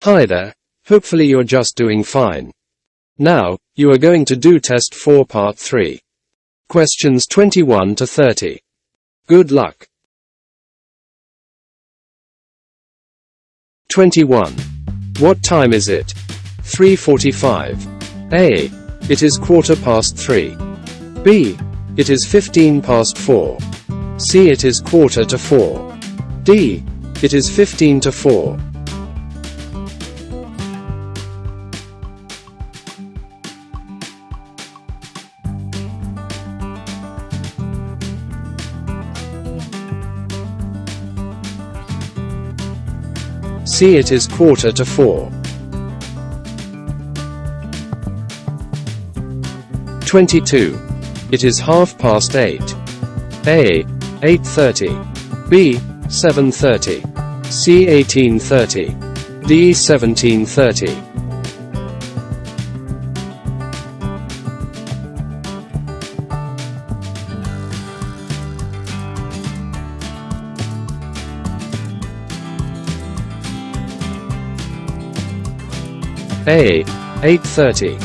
Hi there, hopefully you're just doing fine. Now, you are going to do test 4 part 3. Questions 21 to 30. Good luck. 21. What time is it? 3:45. A. It is 3:15. B. It is 4:15. C. It is 3:45. D. It is 15 to 4. C. It is 3:45. 22. It is 8:30. A. 8:30. B. 7:30. C. 18:30. D. 17:30. A. 8:30.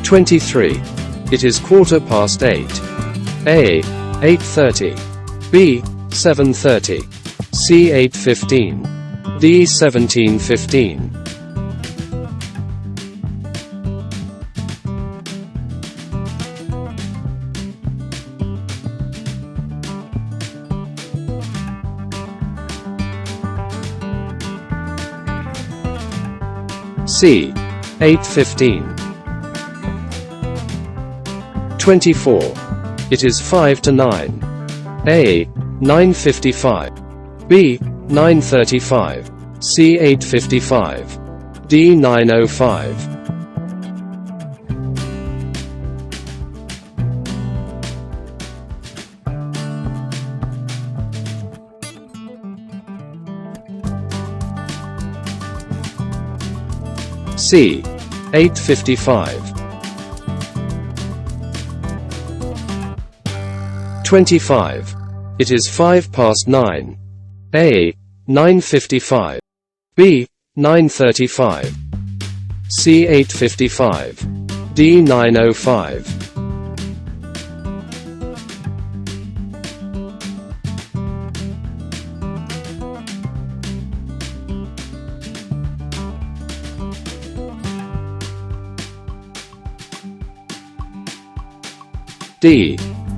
23. It is 8:15. A. 8:30. B. 7:30. C. 8:15. D. 17:15. C. 8:15. 24. It is 5 to 9. A. 9:55. B. 9:35. C. 8:55. D. 9:05. C. 8:55. 25. It is 9:05. A. 9:55. B. 9:35. C. 8:55. D. 9:05. D.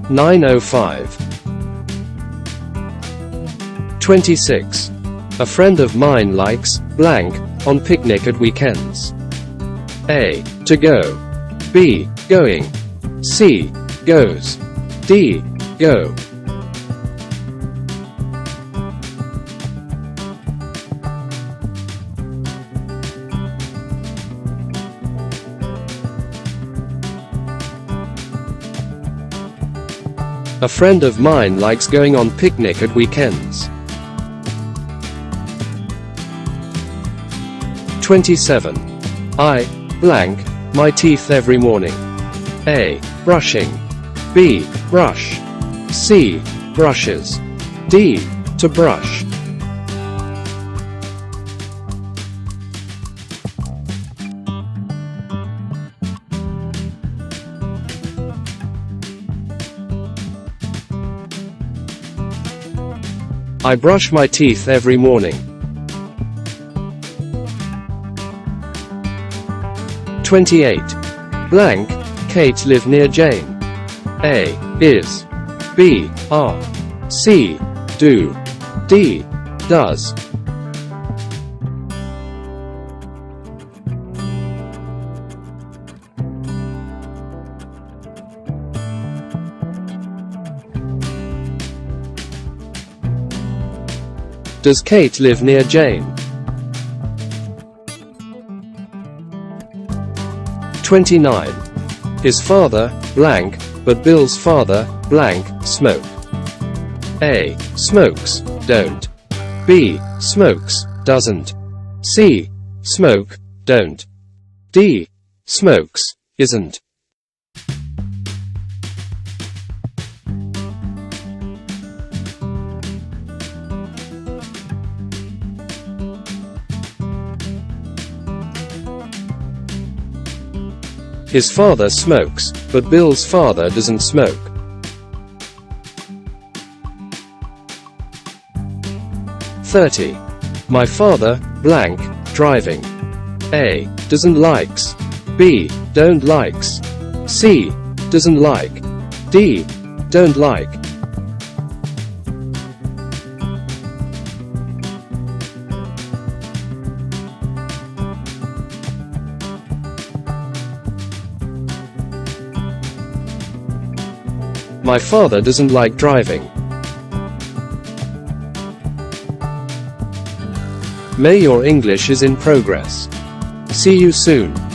9:05. 26. A friend of mine likes blank on picnic at weekends. A. To go. B. Going. C. Goes. D. Go. A friend of mine likes going on picnic at weekends. 27. I blank my teeth every morning. A. Brushing. B. Brush. C. Brushes. D. To brush. I brush my teeth every morning. 28. Blank, Kate live near Jane. A. Is. B. Are. C. Do. D. Does. Does Kate live near Jane? 29. His father, blank, but Bill's father, blank, smoke. A. Smokes, don't. B. Smokes, doesn't. C. Smoke, don't. D. Smokes, isn't. His father smokes, but Bill's father doesn't smoke. 30. My father, blank, driving. A. Doesn't likes. B. Don't likes. C. Doesn't like. D. Don't like. My father doesn't like driving. May your English is in progress. See you soon.